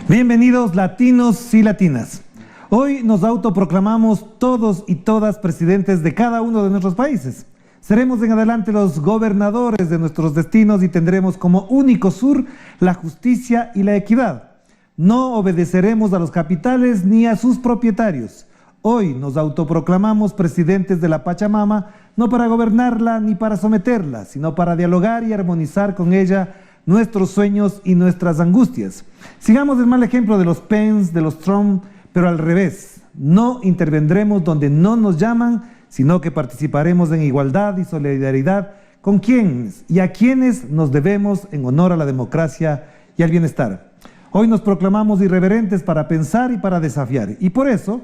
Bienvenidos latinos y latinas. Hoy nos autoproclamamos todos y todas presidentes de cada uno de nuestros países. Seremos en adelante los gobernadores de nuestros destinos y tendremos como único sur la justicia y la equidad. No obedeceremos a los capitales ni a sus propietarios. Hoy nos autoproclamamos presidentes de la Pachamama, no para gobernarla ni para someterla, sino para dialogar y armonizar con ella nuestros sueños y nuestras angustias. Sigamos el mal ejemplo de los Pence, de los Trump, pero al revés. No intervendremos donde no nos llaman, sino que participaremos en igualdad y solidaridad con quienes y a quienes nos debemos en honor a la democracia y al bienestar. Hoy nos proclamamos irreverentes para pensar y para desafiar, y por eso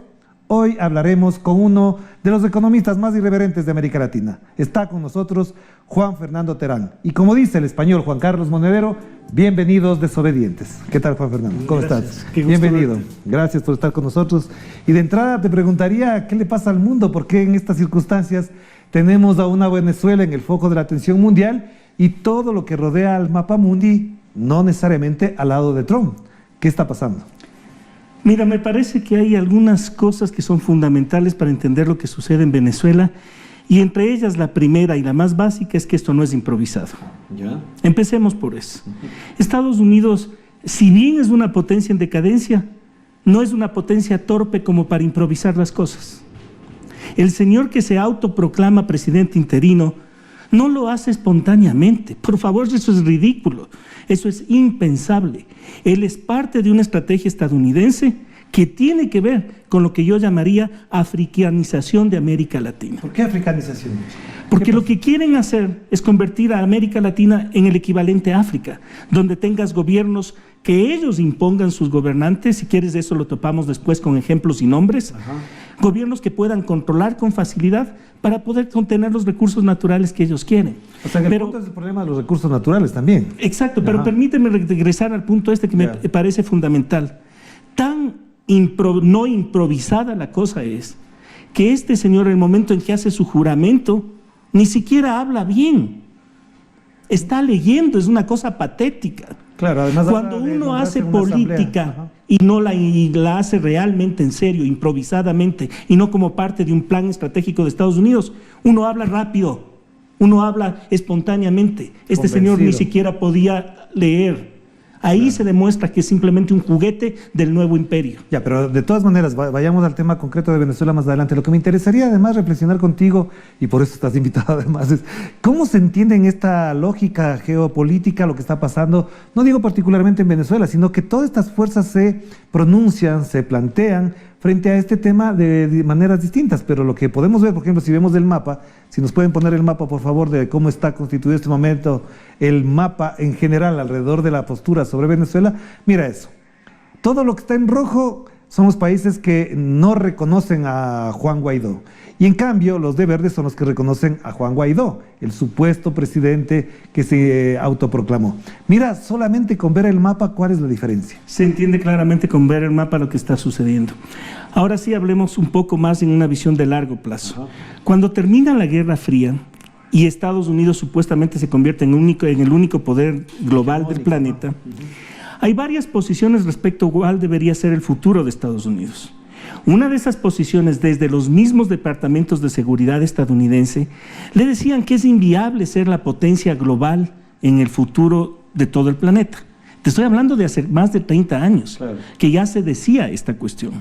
hoy hablaremos con uno de los economistas más irreverentes de América Latina. Está con nosotros Juan Fernando Terán. Y como dice el español Juan Carlos Monedero, bienvenidos desobedientes. ¿Qué tal, Juan Fernando? ¿Cómo estás? Bienvenido. Gracias por estar con nosotros. Y de entrada te preguntaría, ¿qué le pasa al mundo? ¿Por qué en estas circunstancias tenemos a una Venezuela en el foco de la atención mundial y todo lo que rodea al mapa mundi, no necesariamente al lado de Trump? ¿Qué está pasando? Mira, me parece que hay algunas cosas que son fundamentales para entender lo que sucede en Venezuela, y entre ellas la primera y la más básica es que esto no es improvisado. ¿Ya? Empecemos por eso. Estados Unidos, si bien es una potencia en decadencia, no es una potencia torpe como para improvisar las cosas. El señor que se autoproclama presidente interino no lo hace espontáneamente. Por favor, eso es ridículo. Eso es impensable. Él es parte de una estrategia estadounidense que tiene que ver con lo que yo llamaría africanización de América Latina. ¿Por qué africanización? Porque lo que quieren hacer es convertir a América Latina en el equivalente a África, donde tengas gobiernos que ellos impongan sus gobernantes, si quieres eso lo topamos después con ejemplos y nombres. Ajá. Gobiernos que puedan controlar con facilidad para poder contener los recursos naturales que ellos quieren. O sea, el punto es el problema de los recursos naturales también. Exacto, pero permíteme regresar al punto este que me parece fundamental. Tan no improvisada la cosa es que este señor, en el momento en que hace su juramento, ni siquiera habla bien. Está leyendo, es una cosa patética. Claro, además cuando uno hace política y no la hace realmente en serio, improvisadamente, y no como parte de un plan estratégico de Estados Unidos, uno habla rápido, uno habla espontáneamente. Este señor ni siquiera podía leer. Ahí se demuestra que es simplemente un juguete del nuevo imperio. Ya, pero de todas maneras, vayamos al tema concreto de Venezuela más adelante. Lo que me interesaría además reflexionar contigo, y por eso estás invitado además, es cómo se entiende en esta lógica geopolítica lo que está pasando, no digo particularmente en Venezuela, sino que todas estas fuerzas se pronuncian, se plantean frente a este tema de maneras distintas, pero lo que podemos ver, por ejemplo, si vemos el mapa, si nos pueden poner el mapa, por favor, de cómo está constituido en este momento el mapa en general alrededor de la postura sobre Venezuela, mira eso. Todo lo que está en rojo son los países que no reconocen a Juan Guaidó. Y en cambio, los de verde son los que reconocen a Juan Guaidó, el supuesto presidente que se autoproclamó. Mira, solamente con ver el mapa, ¿cuál es la diferencia? Se entiende claramente con ver el mapa lo que está sucediendo. Ahora sí hablemos un poco más en una visión de largo plazo. Cuando termina la Guerra Fría y Estados Unidos supuestamente se convierte en el único poder global del planeta, hay varias posiciones respecto a cuál debería ser el futuro de Estados Unidos. Una de esas posiciones, desde los mismos departamentos de seguridad estadounidense, le decían que es inviable ser la potencia global en el futuro de todo el planeta. Te estoy hablando de hace más de 30 años, que ya se decía esta cuestión.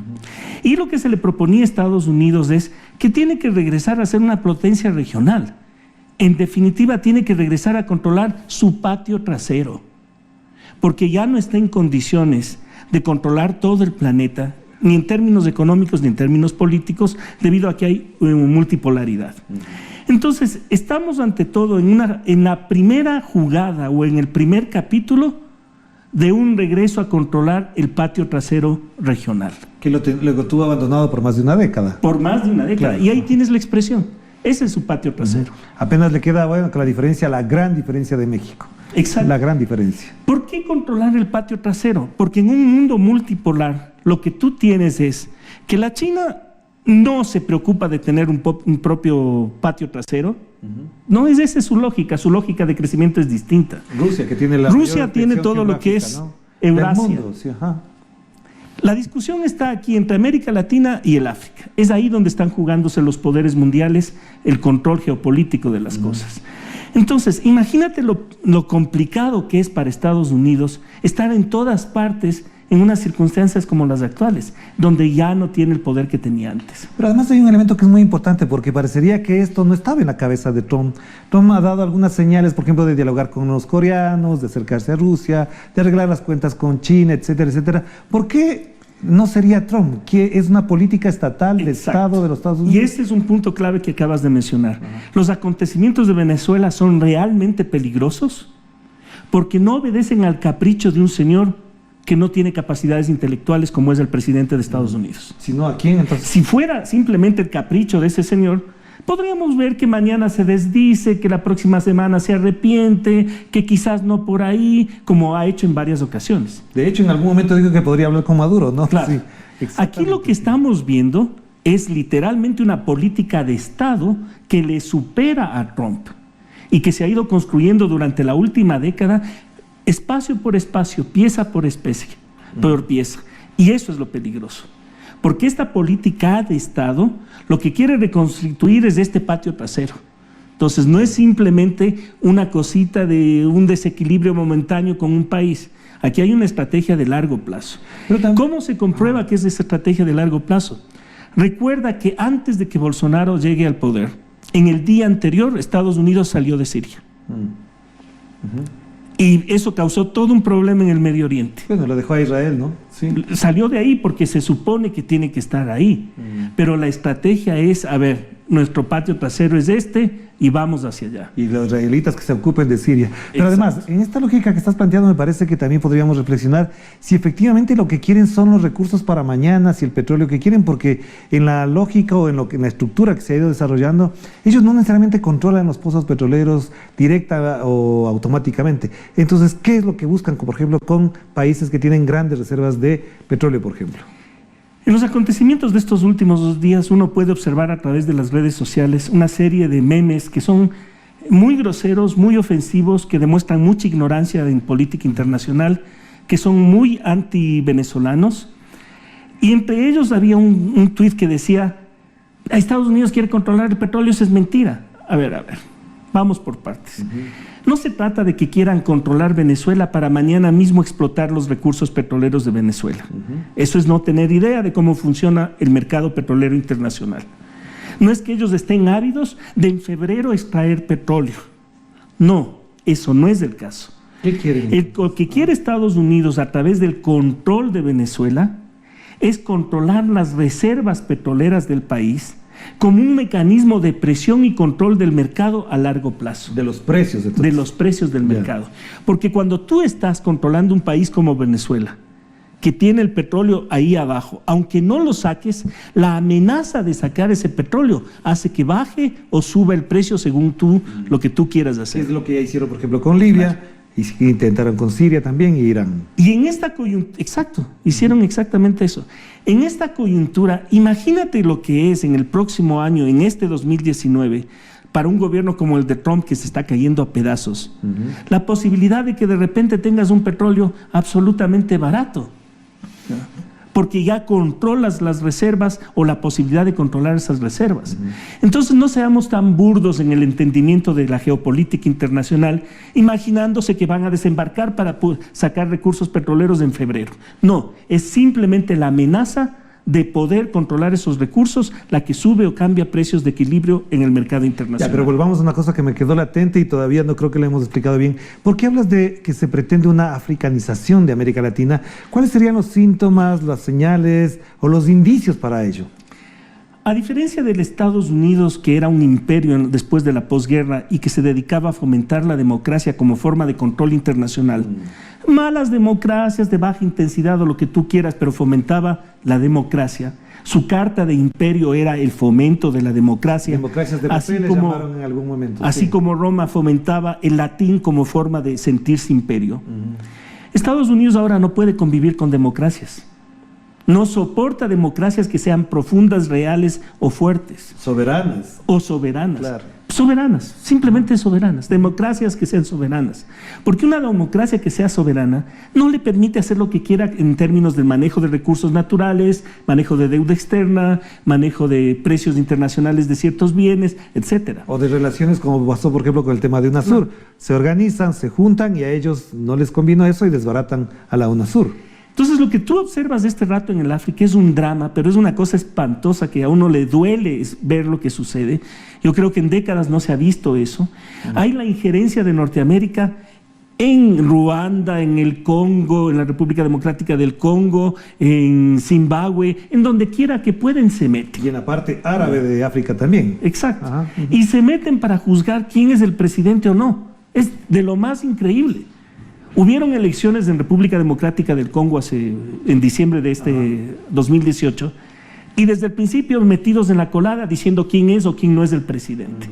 Y lo que se le proponía a Estados Unidos es que tiene que regresar a ser una potencia regional. En definitiva, tiene que regresar a controlar su patio trasero, porque ya no está en condiciones de controlar todo el planeta, ni en términos económicos ni en términos políticos, debido a que hay multipolaridad. Entonces, estamos ante todo en la primera jugada o en el primer capítulo de un regreso a controlar el patio trasero regional. Que lo tuvo abandonado por más de una década. Por más de una década, claro. Y ahí tienes la expresión. Ese es su patio trasero. Apenas le queda, bueno, que la gran diferencia de México. Exacto. La gran diferencia. ¿Por qué controlar el patio trasero? Porque en un mundo multipolar, lo que tú tienes es que la China no se preocupa de tener un propio patio trasero. No es su lógica de crecimiento es distinta. Rusia, que tiene Rusia tiene todo lo que es, ¿no? Eurasia. Del mundo, sí, ajá. La discusión está aquí entre América Latina y el África. Es ahí donde están jugándose los poderes mundiales, el control geopolítico de las cosas. Entonces, imagínate lo complicado que es para Estados Unidos estar en todas partes en unas circunstancias como las actuales, donde ya no tiene el poder que tenía antes. Pero además hay un elemento que es muy importante, porque parecería que esto no estaba en la cabeza de Trump. Trump ha dado algunas señales, por ejemplo, de dialogar con los coreanos, de acercarse a Rusia, de arreglar las cuentas con China, etcétera, etcétera. ¿Por qué no sería Trump, que es una política estatal de Estado de los Estados Unidos? Y este es un punto clave que acabas de mencionar. Los acontecimientos de Venezuela son realmente peligrosos porque no obedecen al capricho de un señor que no tiene capacidades intelectuales como es el presidente de Estados Unidos. Si no, ¿a quién entonces? Si fuera simplemente el capricho de ese señor, podríamos ver que mañana se desdice, que la próxima semana se arrepiente, que quizás no por ahí, como ha hecho en varias ocasiones. De hecho, en algún momento dijo que podría hablar con Maduro, ¿no? Claro. Sí, aquí lo que estamos viendo es literalmente una política de Estado que le supera a Trump y que se ha ido construyendo durante la última década, espacio por espacio, pieza por pieza. Y eso es lo peligroso. Porque esta política de Estado lo que quiere reconstituir es este patio trasero. Entonces no es simplemente una cosita de un desequilibrio momentáneo con un país. Aquí hay una estrategia de largo plazo. ¿Cómo se comprueba que es esa estrategia de largo plazo? Recuerda que antes de que Bolsonaro llegue al poder, en el día anterior Estados Unidos salió de Siria. Y eso causó todo un problema en el Medio Oriente. Bueno, lo dejó a Israel, ¿no? Sí. Salió de ahí porque se supone que tiene que estar ahí. Pero la estrategia es, a ver, nuestro patio trasero es este y vamos hacia allá. Y los israelitas que se ocupen de Siria. Pero además, en esta lógica que estás planteando me parece que también podríamos reflexionar si efectivamente lo que quieren son los recursos para mañana, si el petróleo que quieren, porque en la lógica o en la estructura que se ha ido desarrollando, ellos no necesariamente controlan los pozos petroleros directa o automáticamente. Entonces, ¿qué es lo que buscan, por ejemplo, con países que tienen grandes reservas de petróleo, por ejemplo? En los acontecimientos de estos últimos 2 días uno puede observar a través de las redes sociales una serie de memes que son muy groseros, muy ofensivos, que demuestran mucha ignorancia en política internacional, que son muy anti-venezolanos. Y entre ellos había un tuit que decía, Estados Unidos quiere controlar el petróleo, eso es mentira. A ver, vamos por partes. No se trata de que quieran controlar Venezuela para mañana mismo explotar los recursos petroleros de Venezuela. Eso es no tener idea de cómo funciona el mercado petrolero internacional. No es que ellos estén ávidos de en febrero extraer petróleo. No, eso no es el caso. ¿Qué quieren? Lo que quiere Estados Unidos a través del control de Venezuela es controlar las reservas petroleras del país como un mecanismo de presión y control del mercado a largo plazo. De los precios. Entonces. De los precios del mercado. Porque cuando tú estás controlando un país como Venezuela, que tiene el petróleo ahí abajo, aunque no lo saques, la amenaza de sacar ese petróleo hace que baje o suba el precio según lo que tú quieras hacer. Es lo que ya hicieron, por ejemplo, con Libia. Claro. Y intentaron con Siria también y Irán. Y en esta coyuntura, exacto, hicieron exactamente eso. En esta coyuntura, imagínate lo que es en el próximo año, en este 2019, para un gobierno como el de Trump que se está cayendo a pedazos, la posibilidad de que de repente tengas un petróleo absolutamente barato. Porque ya controlas las reservas o la posibilidad de controlar esas reservas. Entonces no seamos tan burdos en el entendimiento de la geopolítica internacional, imaginándose que van a desembarcar para sacar recursos petroleros en febrero. No, es simplemente la amenaza de poder controlar esos recursos la que sube o cambia precios de equilibrio en el mercado internacional. Ya, pero volvamos a una cosa que me quedó latente y todavía no creo que la hemos explicado bien. ¿Por qué hablas de que se pretende una africanización de América Latina? ¿Cuáles serían los síntomas, las señales o los indicios para ello? A diferencia de los Estados Unidos, que era un imperio después de la posguerra y que se dedicaba a fomentar la democracia como forma de control internacional, malas democracias de baja intensidad o lo que tú quieras, pero fomentaba la democracia. Su carta de imperio era el fomento de la democracia. Democracias de papel le llamaron en algún momento. Así como Roma fomentaba el latín como forma de sentirse imperio. Estados Unidos ahora no puede convivir con democracias. No soporta democracias que sean profundas, reales o fuertes. Soberanas. O soberanas. Claro. soberanas, simplemente soberanas, democracias que sean soberanas. Porque una democracia que sea soberana no le permite hacer lo que quiera en términos del manejo de recursos naturales, manejo de deuda externa, manejo de precios internacionales de ciertos bienes, etcétera. O de relaciones como pasó, por ejemplo, con el tema de UNASUR. Se organizan, se juntan y a ellos no les convino eso y desbaratan a la UNASUR. Entonces, lo que tú observas de este rato en el África es un drama, pero es una cosa espantosa que a uno le duele ver lo que sucede. Yo creo que en décadas no se ha visto eso. Hay la injerencia de Norteamérica en Ruanda, en el Congo, en la República Democrática del Congo, en Zimbabue, en donde quiera que pueden se meten. Y en la parte árabe de África también. Exacto. Y se meten para juzgar quién es el presidente o no. Es de lo más increíble. Hubieron elecciones en República Democrática del Congo en diciembre de este 2018 y desde el principio metidos en la colada diciendo quién es o quién no es el presidente.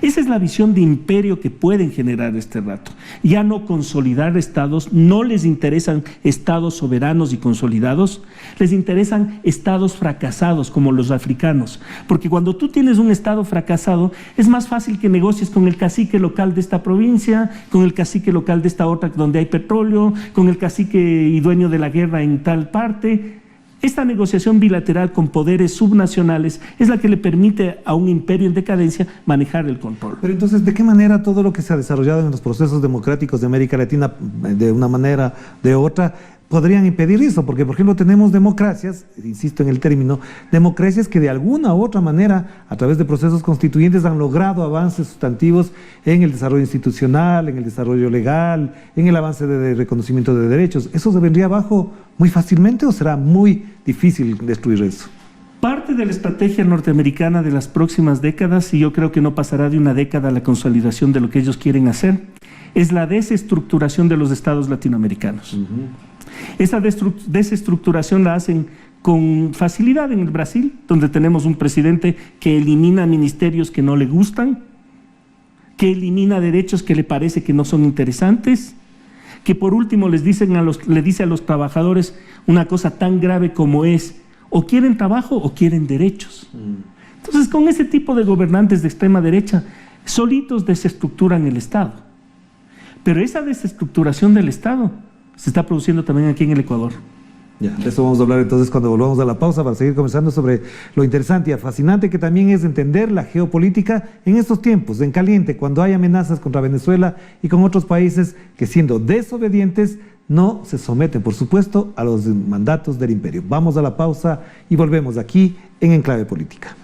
Esa es la visión de imperio que pueden generar este rato. Ya no consolidar estados, no les interesan estados soberanos y consolidados, les interesan estados fracasados como los africanos. Porque cuando tú tienes un estado fracasado, es más fácil que negocies con el cacique local de esta provincia, con el cacique local de esta otra donde hay petróleo, con el cacique y dueño de la guerra en tal parte. Esta negociación bilateral con poderes subnacionales es la que le permite a un imperio en decadencia manejar el control. Pero entonces, ¿de qué manera todo lo que se ha desarrollado en los procesos democráticos de América Latina, de una manera o de otra, podrían impedir eso? Porque, por ejemplo, tenemos democracias, insisto en el término, democracias que de alguna u otra manera, a través de procesos constituyentes, han logrado avances sustantivos en el desarrollo institucional, en el desarrollo legal, en el avance de reconocimiento de derechos. ¿Eso se vendría abajo muy fácilmente o será muy difícil destruir eso? Parte de la estrategia norteamericana de las próximas décadas, y yo creo que no pasará de una década la consolidación de lo que ellos quieren hacer, es la desestructuración de los estados latinoamericanos. Esa desestructuración la hacen con facilidad en el Brasil, donde tenemos un presidente que elimina ministerios que no le gustan, que elimina derechos que le parece que no son interesantes, que por último le dice a los trabajadores una cosa tan grave como es o quieren trabajo o quieren derechos. Entonces, con ese tipo de gobernantes de extrema derecha, solitos desestructuran el Estado. Pero esa desestructuración del Estado se está produciendo también aquí en el Ecuador. Ya, de eso vamos a hablar entonces cuando volvamos a la pausa para seguir conversando sobre lo interesante y fascinante que también es entender la geopolítica en estos tiempos, en caliente, cuando hay amenazas contra Venezuela y con otros países que siendo desobedientes no se someten, por supuesto, a los mandatos del imperio. Vamos a la pausa y volvemos aquí en Enclave Política.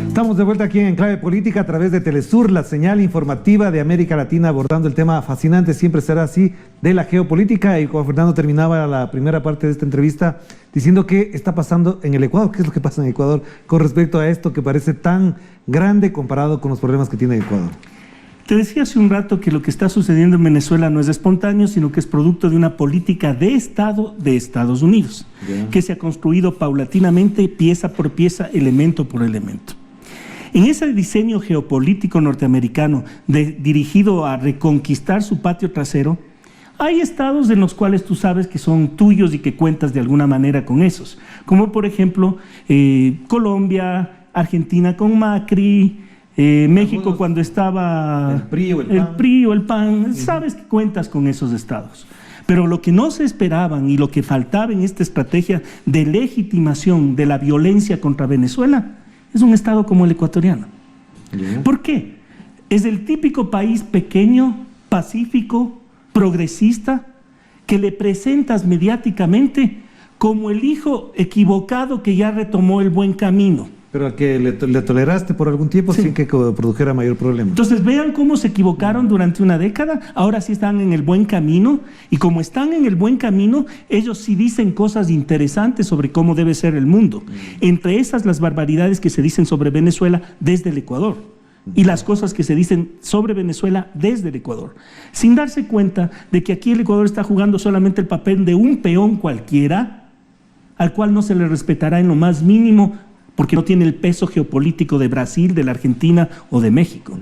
Estamos de vuelta aquí en Enclave Política a través de Telesur, la señal informativa de América Latina, abordando el tema fascinante, siempre será así, de la geopolítica. Y Juan Fernando terminaba la primera parte de esta entrevista diciendo qué está pasando en el Ecuador, qué es lo que pasa en Ecuador con respecto a esto que parece tan grande comparado con los problemas que tiene Ecuador. Te decía hace un rato que lo que está sucediendo en Venezuela no es espontáneo, sino que es producto de una política de Estado de Estados Unidos, que se ha construido paulatinamente, pieza por pieza, elemento por elemento. En ese diseño geopolítico norteamericano dirigido a reconquistar su patio trasero, hay estados en los cuales tú sabes que son tuyos y que cuentas de alguna manera con esos, como por ejemplo Colombia, Argentina con Macri, México cuando estaba el PRI o el PAN, sabes que cuentas con esos estados. Pero lo que no se esperaban y lo que faltaba en esta estrategia de legitimación de la violencia contra Venezuela es un estado como el ecuatoriano. ¿Por qué? Es el típico país pequeño, pacífico, progresista, que le presentas mediáticamente como el hijo equivocado que ya retomó el buen camino. Pero al que le toleraste por algún tiempo sin que produjera mayor problema. Entonces vean cómo se equivocaron durante una década, ahora sí están en el buen camino, y como están en el buen camino, ellos sí dicen cosas interesantes sobre cómo debe ser el mundo. Entre esas, las barbaridades que se dicen sobre Venezuela desde el Ecuador, y las cosas que se dicen sobre Venezuela desde el Ecuador, sin darse cuenta de que aquí el Ecuador está jugando solamente el papel de un peón cualquiera, al cual no se le respetará en lo más mínimo porque no tiene el peso geopolítico de Brasil, de la Argentina o de México.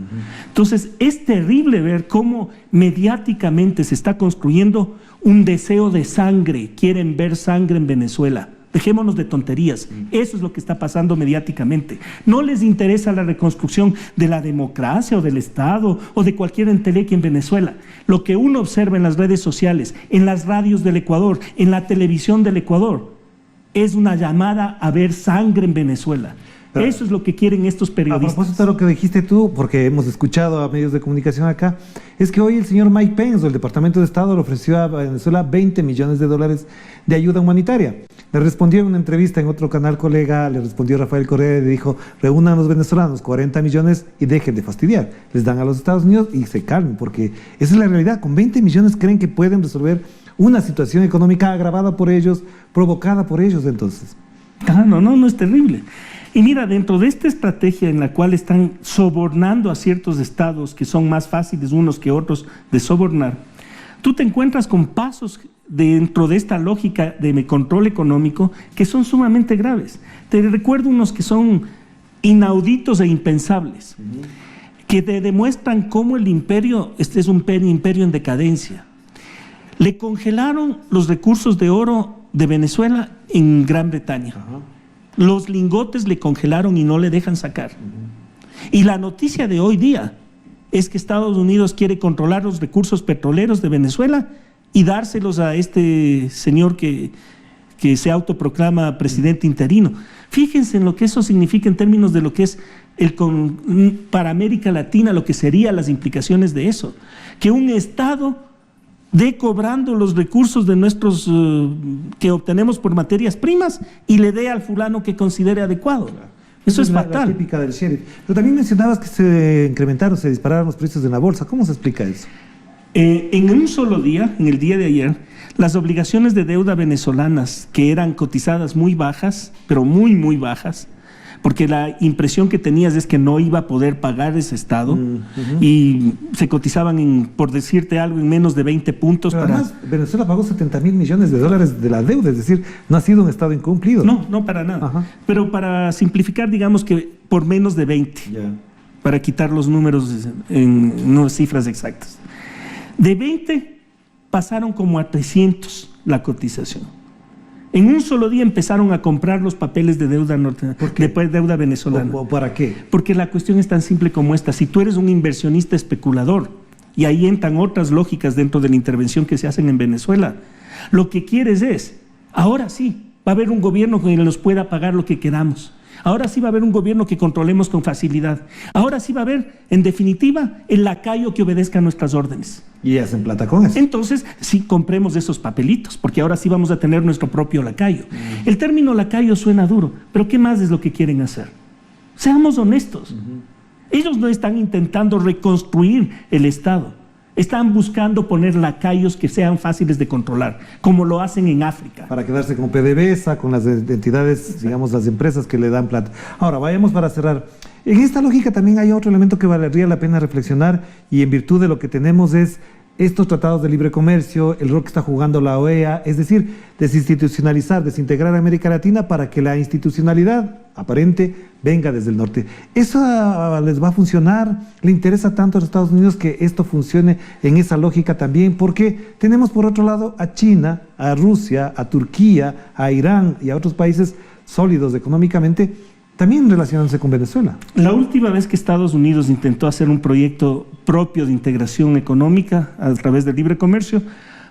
Entonces, es terrible ver cómo mediáticamente se está construyendo un deseo de sangre. Quieren ver sangre en Venezuela. Dejémonos de tonterías. Eso es lo que está pasando mediáticamente. No les interesa la reconstrucción de la democracia o del Estado o de cualquier entelequia en Venezuela. Lo que uno observa en las redes sociales, en las radios del Ecuador, en la televisión del Ecuador, es una llamada a ver sangre en Venezuela. Eso es lo que quieren estos periodistas. A propósito de lo que dijiste tú, porque hemos escuchado a medios de comunicación acá, es que hoy el señor Mike Pence del Departamento de Estado le ofreció a Venezuela $20 millones de ayuda humanitaria. Le respondió en una entrevista en otro canal colega, le respondió Rafael Correa y le dijo: reúnan a los venezolanos 40 millones y dejen de fastidiar. Les dan a los Estados Unidos y se calmen, porque esa es la realidad. Con 20 millones creen que pueden resolver una situación económica agravada por ellos, provocada por ellos entonces. No es terrible. Y mira, dentro de esta estrategia en la cual están sobornando a ciertos estados que son más fáciles unos que otros de sobornar, tú te encuentras con pasos dentro de esta lógica de control económico que son sumamente graves. Te recuerdo unos que son inauditos e impensables, que te demuestran cómo el imperio, este es un imperio en decadencia. Le congelaron los recursos de oro de Venezuela en Gran Bretaña. Los lingotes le congelaron y no le dejan sacar. Y la noticia de hoy día es que Estados Unidos quiere controlar los recursos petroleros de Venezuela y dárselos a este señor que se autoproclama presidente interino. Fíjense en lo que eso significa en términos de lo que es para América Latina, lo que serían las implicaciones de eso. Que un Estado de cobrando los recursos de nuestros que obtenemos por materias primas y le dé al fulano que considere adecuado. Eso es fatal. La típica del sheriff. Pero también mencionabas que se dispararon los precios en la bolsa. ¿Cómo se explica eso? En un solo día, en el día de ayer, las obligaciones de deuda venezolanas, que eran cotizadas muy bajas, pero muy, muy bajas, porque la impresión que tenías es que no iba a poder pagar ese Estado y se cotizaban, por decirte algo, en menos de 20 puntos. Pero además, Venezuela pagó $70.000 millones de la deuda, es decir, no ha sido un Estado incumplido. No, para nada. Pero para simplificar, digamos que por menos de 20, para quitar los números en no cifras exactas. De 20 pasaron como a 300 la cotización. En un solo día empezaron a comprar los papeles de deuda deuda venezolana. ¿Para qué? Porque la cuestión es tan simple como esta. Si tú eres un inversionista especulador, y ahí entran otras lógicas dentro de la intervención que se hacen en Venezuela, lo que quieres es, ahora sí, va a haber un gobierno que nos pueda pagar lo que queramos. Ahora sí va a haber un gobierno que controlemos con facilidad. Ahora sí va a haber, en definitiva, el lacayo que obedezca a nuestras órdenes. Y hacen plata con eso. Entonces, sí, compremos esos papelitos, porque ahora sí vamos a tener nuestro propio lacayo. El término lacayo suena duro, pero ¿qué más es lo que quieren hacer? Seamos honestos. Ellos no están intentando reconstruir el Estado. Están buscando poner lacayos que sean fáciles de controlar, como lo hacen en África. Para quedarse con PDVSA, con las entidades, digamos, las empresas que le dan plata. Ahora, vayamos para cerrar. En esta lógica también hay otro elemento que valdría la pena reflexionar, y en virtud de lo que tenemos es estos tratados de libre comercio, el rol que está jugando la OEA, es decir, desinstitucionalizar, desintegrar a América Latina para que la institucionalidad aparente venga desde el norte. ¿Eso les va a funcionar? ¿Le interesa tanto a los Estados Unidos que esto funcione en esa lógica también? Porque tenemos por otro lado a China, a Rusia, a Turquía, a Irán y a otros países sólidos económicamente, también relacionándose con Venezuela. La última vez que Estados Unidos intentó hacer un proyecto propio de integración económica a través del libre comercio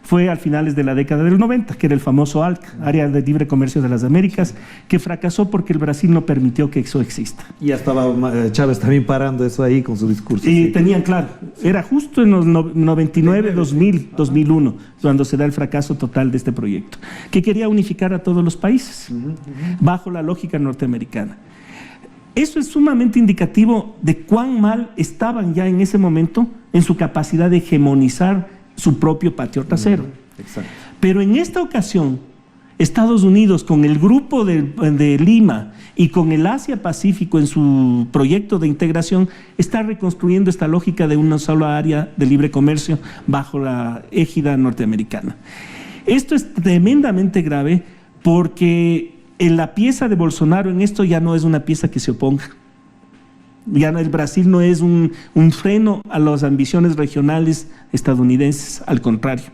fue a finales de la década del 90, que era el famoso ALC, Área de Libre Comercio de las Américas, que fracasó porque el Brasil no permitió que eso exista. Y ya estaba Chávez también parando eso ahí con su discurso. Y tenían claro, era justo en los 99, 2000, 2001, cuando se da el fracaso total de este proyecto, que quería unificar a todos los países, bajo la lógica norteamericana. Eso es sumamente indicativo de cuán mal estaban ya en ese momento en su capacidad de hegemonizar su propio patio trasero. Exacto. Pero en esta ocasión, Estados Unidos, con el grupo de Lima y con el Asia-Pacífico en su proyecto de integración, está reconstruyendo esta lógica de una sola área de libre comercio bajo la égida norteamericana. Esto es tremendamente grave porque la pieza de Bolsonaro en esto ya no es una pieza que se oponga. Ya no, el Brasil no es un freno a las ambiciones regionales estadounidenses, al contrario.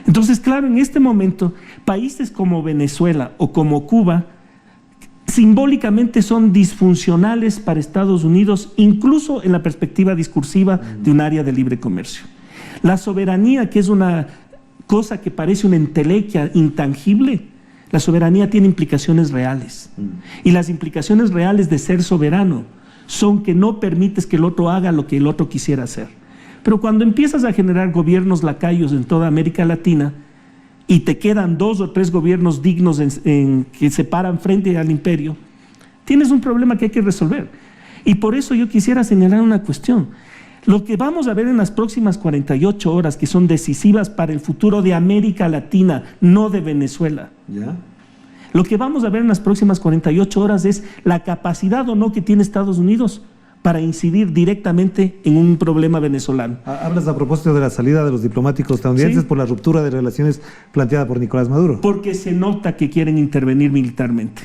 Entonces, claro, en este momento, países como Venezuela o como Cuba, simbólicamente son disfuncionales para Estados Unidos, incluso en la perspectiva discursiva de un área de libre comercio. La soberanía, que es una cosa que parece una entelequia intangible, la soberanía tiene implicaciones reales. Y las implicaciones reales de ser soberano son que no permites que el otro haga lo que el otro quisiera hacer. Pero cuando empiezas a generar gobiernos lacayos en toda América Latina y te quedan 2 o 3 gobiernos dignos que se paran frente al imperio, tienes un problema que hay que resolver. Y por eso yo quisiera señalar una cuestión. Lo que vamos a ver en las próximas 48 horas, que son decisivas para el futuro de América Latina, no de Venezuela. ¿Ya? Lo que vamos a ver en las próximas 48 horas es la capacidad o no que tiene Estados Unidos para incidir directamente en un problema venezolano. Hablas a propósito de la salida de los diplomáticos estadounidenses por la ruptura de relaciones planteada por Nicolás Maduro. Porque se nota que quieren intervenir militarmente.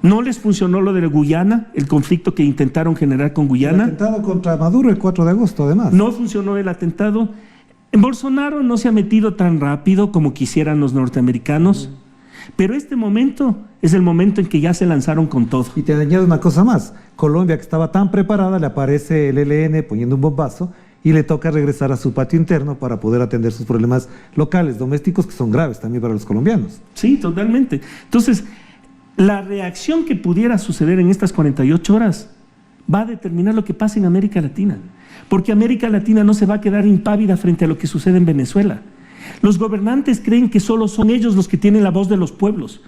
No les funcionó lo de Guyana, el conflicto que intentaron generar con Guyana. El atentado contra Maduro el 4 de agosto, además. No funcionó el atentado. En Bolsonaro no se ha metido tan rápido como quisieran los norteamericanos, pero este momento es el momento en que ya se lanzaron con todo. Y te añado una cosa más. Colombia, que estaba tan preparada, le aparece el ELN poniendo un bombazo y le toca regresar a su patio interno para poder atender sus problemas locales, domésticos, que son graves también para los colombianos. Sí, totalmente. Entonces, la reacción que pudiera suceder en estas 48 horas va a determinar lo que pasa en América Latina, porque América Latina no se va a quedar impávida frente a lo que sucede en Venezuela. Los gobernantes creen que solo son ellos los que tienen la voz de los pueblos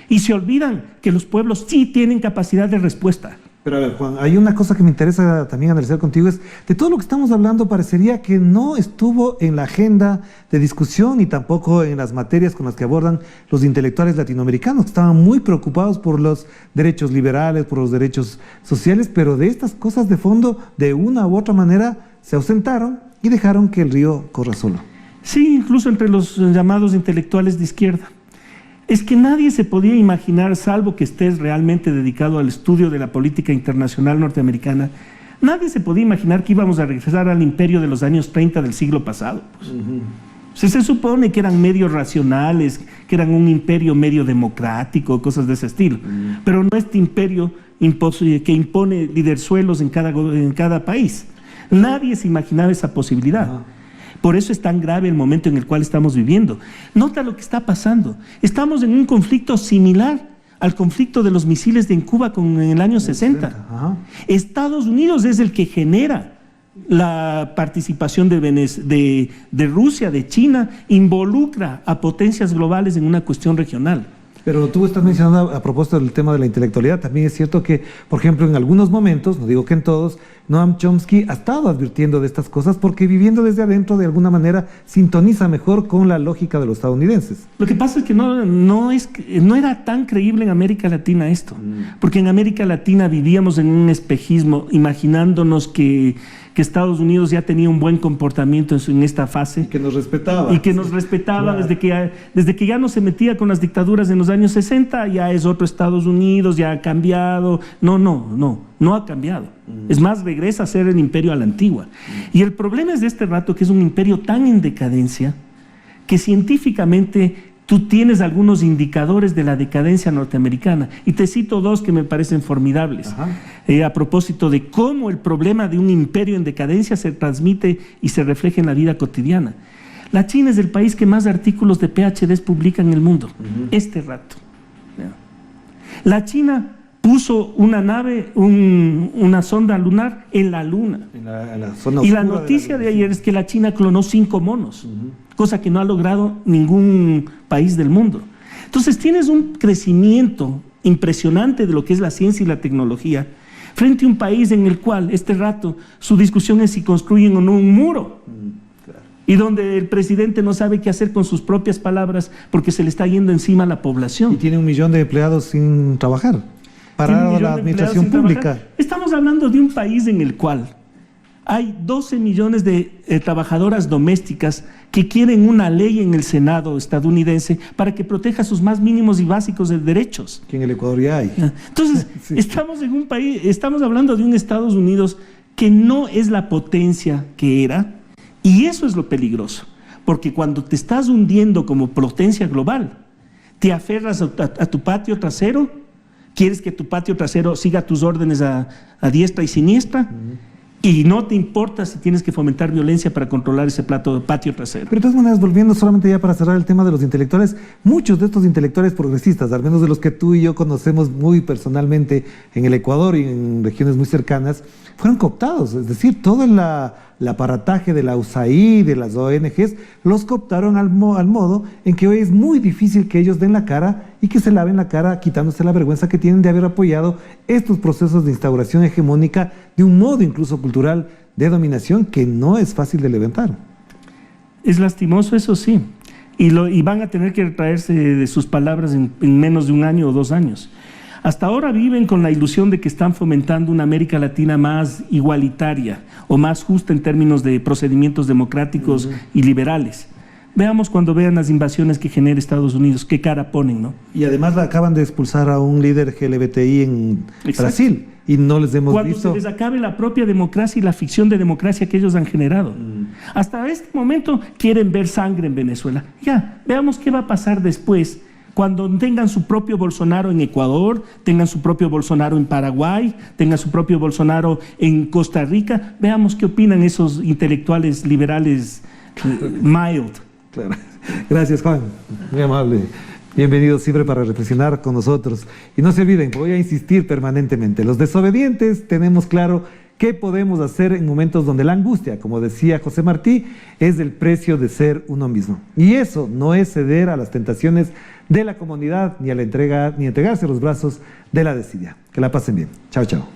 y se olvidan que los pueblos sí tienen capacidad de respuesta. Pero a ver, Juan, hay una cosa que me interesa también analizar contigo, es de todo lo que estamos hablando parecería que no estuvo en la agenda de discusión y tampoco en las materias con las que abordan los intelectuales latinoamericanos, que estaban muy preocupados por los derechos liberales, por los derechos sociales, pero de estas cosas de fondo, de una u otra manera, se ausentaron y dejaron que el río corra solo. Sí, incluso entre los llamados intelectuales de izquierda. Es que nadie se podía imaginar, salvo que estés realmente dedicado al estudio de la política internacional norteamericana, nadie se podía imaginar que íbamos a regresar al imperio de los años 30 del siglo pasado. Pues. Se supone que eran medios racionales, que eran un imperio medio democrático, cosas de ese estilo. Pero no este imperio que impone liderzuelos en cada país. Nadie se imaginaba esa posibilidad. Por eso es tan grave el momento en el cual estamos viviendo. Nota lo que está pasando. Estamos en un conflicto similar al conflicto de los misiles en Cuba en el año 60. Estados Unidos es el que genera la participación de Rusia, de China, involucra a potencias globales en una cuestión regional. Pero tú estás mencionando a propósito del tema de la intelectualidad, también es cierto que, por ejemplo, en algunos momentos, no digo que en todos, Noam Chomsky ha estado advirtiendo de estas cosas porque viviendo desde adentro de alguna manera sintoniza mejor con la lógica de los estadounidenses. Lo que pasa es que no era tan creíble en América Latina esto, porque en América Latina vivíamos en un espejismo, imaginándonos que Estados Unidos ya tenía un buen comportamiento en esta fase. Y que nos respetaba. Y que nos respetaba, claro. desde que ya no se metía con las dictaduras en los años 60, ya es otro Estados Unidos, ya ha cambiado. No ha cambiado. Es más, regresa a ser el imperio a la antigua. Y el problema es de este rato que es un imperio tan en decadencia que científicamente tú tienes algunos indicadores de la decadencia norteamericana. Y te cito 2 que me parecen formidables. A propósito de cómo el problema de un imperio en decadencia se transmite y se refleja en la vida cotidiana. La China es el país que más artículos de PhDs publica en el mundo. Este rato. La China puso una nave, una sonda lunar en la Luna. En la zona y la noticia de ayer es que la China clonó 5 monos, cosa que no ha logrado ningún país del mundo. Entonces tienes un crecimiento impresionante de lo que es la ciencia y la tecnología frente a un país en el cual este rato su discusión es si construyen o no un muro. Y donde el presidente no sabe qué hacer con sus propias palabras porque se le está yendo encima a la población. Y tiene 1 millón de empleados sin trabajar. Para la administración pública. Estamos hablando de un país en el cual hay 12 millones de trabajadoras domésticas que quieren una ley en el Senado estadounidense para que proteja sus más mínimos y básicos de derechos. Que en el Ecuador ya hay. Entonces, sí, estamos en un país, estamos hablando de un Estados Unidos que no es la potencia que era, y eso es lo peligroso, porque cuando te estás hundiendo como potencia global, te aferras a tu patio trasero, quieres que tu patio trasero siga tus órdenes a diestra y siniestra, y no te importa si tienes que fomentar violencia para controlar ese patio trasero. Pero de todas maneras, volviendo solamente ya para cerrar el tema de los intelectuales, muchos de estos intelectuales progresistas, al menos de los que tú y yo conocemos muy personalmente en el Ecuador y en regiones muy cercanas, fueron cooptados. Es decir, todo el aparataje de la USAID, de las ONGs, los cooptaron al modo en que hoy es muy difícil que ellos den la cara y que se laven la cara quitándose la vergüenza que tienen de haber apoyado estos procesos de instauración hegemónica de un modo incluso cultural de dominación que no es fácil de levantar. Es lastimoso, eso sí, y van a tener que retraerse de sus palabras en menos de 1 año o 2 años. Hasta ahora viven con la ilusión de que están fomentando una América Latina más igualitaria o más justa en términos de procedimientos democráticos y liberales. Veamos cuando vean las invasiones que genera Estados Unidos, qué cara ponen, ¿no? Y además acaban de expulsar a un líder LGBTI en Brasil y no les hemos visto. Cuando se les acabe la propia democracia y la ficción de democracia que ellos han generado. Hasta este momento quieren ver sangre en Venezuela. Ya, veamos qué va a pasar después. Cuando tengan su propio Bolsonaro en Ecuador, tengan su propio Bolsonaro en Paraguay, tengan su propio Bolsonaro en Costa Rica, veamos qué opinan esos intelectuales liberales mild. Claro. Gracias, Juan, muy amable. Bienvenido siempre para reflexionar con nosotros. Y no se olviden, voy a insistir permanentemente, los desobedientes tenemos claro qué podemos hacer en momentos donde la angustia, como decía José Martí, es el precio de ser uno mismo. Y eso no es ceder a las tentaciones de la comunidad, ni entregarse a los brazos de la desidia. Que la pasen bien. Chao, chao.